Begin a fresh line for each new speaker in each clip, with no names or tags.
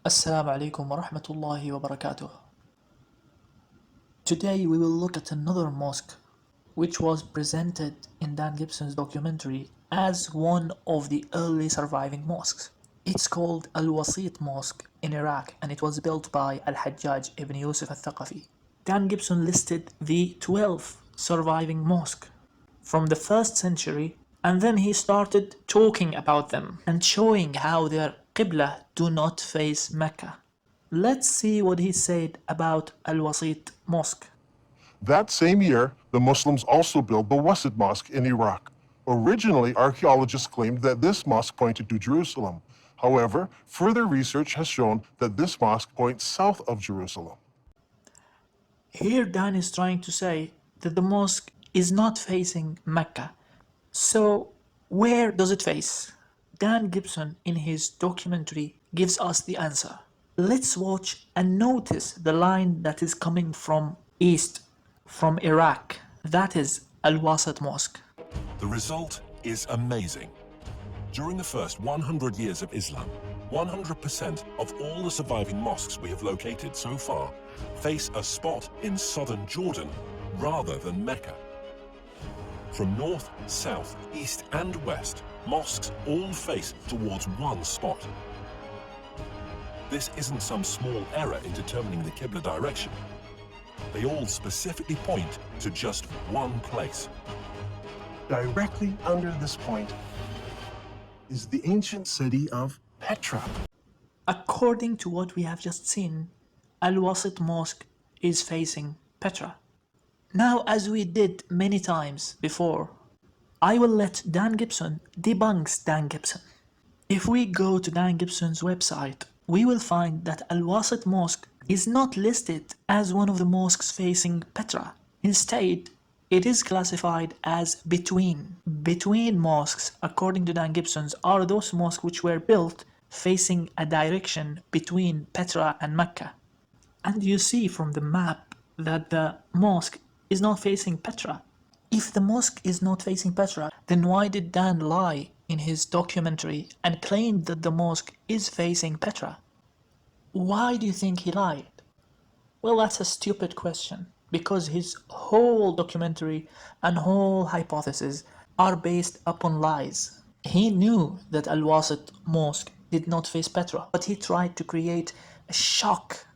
Assalamu alaikum wa rahmatullahi wa barakatuh. Today we will look at another mosque which was presented in Dan Gibson's documentary as one of the early surviving mosques. It's called Al-Wasit Mosque in Iraq and it was built by Al-Hajjaj ibn Yusuf al-Thaqafi. Dan Gibson listed the 12 surviving mosques from the 1st century, and then he started talking about them and showing how their Qibla do not face Mecca. Let's see what he said about Al-Wasit Mosque.
That same year, the Muslims also built the Wasit Mosque in Iraq. Originally, archaeologists claimed that this mosque pointed to Jerusalem. However, further research has shown that this mosque points south of Jerusalem.
Here Dan is trying to say that the mosque is not facing Mecca. So where does it face? Dan Gibson in his documentary gives us the answer. Let's watch and notice the line that is coming from east, from Iraq. That is Al-Wasit Mosque.
The result is amazing. During the first 100 years of Islam, 100% of all the surviving mosques we have located so far face a spot in southern Jordan rather than Mecca. From north, south, east and west, mosques all face towards one spot. This isn't some small error in determining the Qibla direction. They all specifically point to just one place.
Directly under this point is the ancient city of Petra.
According to what we have just seen, Al-Wasit Mosque is facing Petra. Now, as we did many times before, I will let Dan Gibson debunk Dan Gibson. If we go to Dan Gibson's website, we will find that Al-Wasit Mosque is not listed as one of the mosques facing Petra. Instead, it is classified as between. Between mosques, according to Dan Gibson's, are those mosques which were built facing a direction between Petra and Mecca. And you see from the map that the mosque is not facing Petra. If the mosque is not facing Petra, then why did Dan lie in his documentary and claim that the mosque is facing Petra? Why do you think he lied? Well, that's a stupid question, because his whole documentary and whole hypothesis are based upon lies. He knew that Al-Wasit Mosque did not face Petra, but he tried to create a shock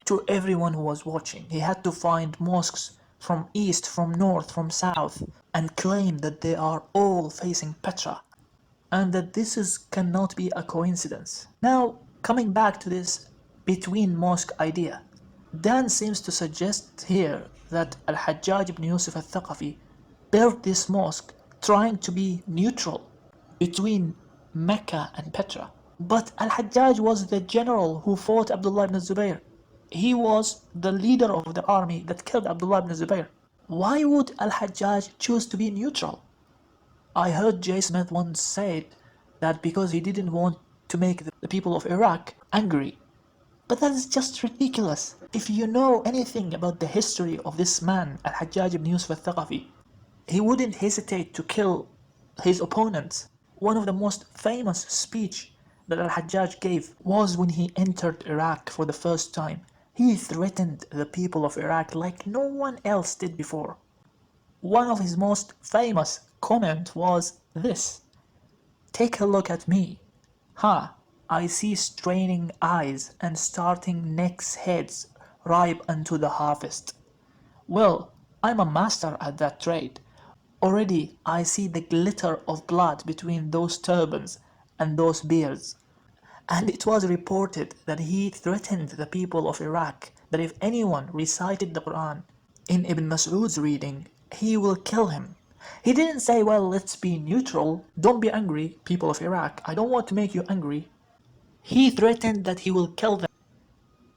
to everyone who was watching. He had to find mosques from east, from north, from south, and claim that they are all facing Petra, and that this cannot be a coincidence. Now, coming back to this between mosque idea, Dan seems to suggest here that Al-Hajjaj ibn Yusuf al-Thaqafi built this mosque trying to be neutral between Mecca and Petra. But Al-Hajjaj was the general who fought Abdullah ibn Zubayr. He was the leader of the army that killed Abdullah ibn Zubayr. Why would Al-Hajjaj choose to be neutral? I heard Jay Smith once said that because he didn't want to make the people of Iraq angry. But that is just ridiculous. If you know anything about the history of this man, Al-Hajjaj ibn Yusuf al-Thaqafi, he wouldn't hesitate to kill his opponents. One of the most famous speech that Al-Hajjaj gave was when he entered Iraq for the first time. He threatened the people of Iraq like no one else did before. One of his most famous comments was this: "Take a look at me. I see straining eyes and starting necks heads ripe unto the harvest. Well, I'm a master at that trade. Already I see the glitter of blood between those turbans and those beards." And it was reported that he threatened the people of Iraq that if anyone recited the Quran in Ibn Mas'ud's reading, he will kill him. He didn't say, well, let's be neutral, don't be angry, people of Iraq, I don't want to make you angry. He threatened that he will kill them.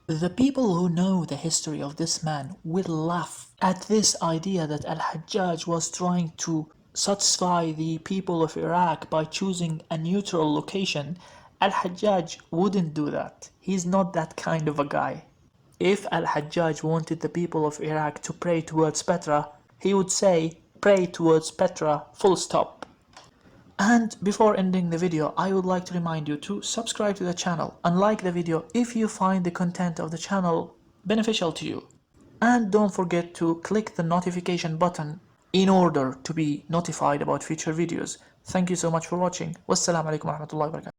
The people who know the history of this man will laugh at this idea that Al-Hajjaj was trying to satisfy the people of Iraq by choosing a neutral location. Al-Hajjaj wouldn't do that. He's not that kind of a guy. If Al-Hajjaj wanted the people of Iraq to pray towards Petra, he would say, pray towards Petra, full stop. And before ending the video, I would like to remind you to subscribe to the channel and like the video if you find the content of the channel beneficial to you. And don't forget to click the notification button in order to be notified about future videos. Thank you so much for watching. Wassalamu alaikum warahmatullahi wabarakatuh.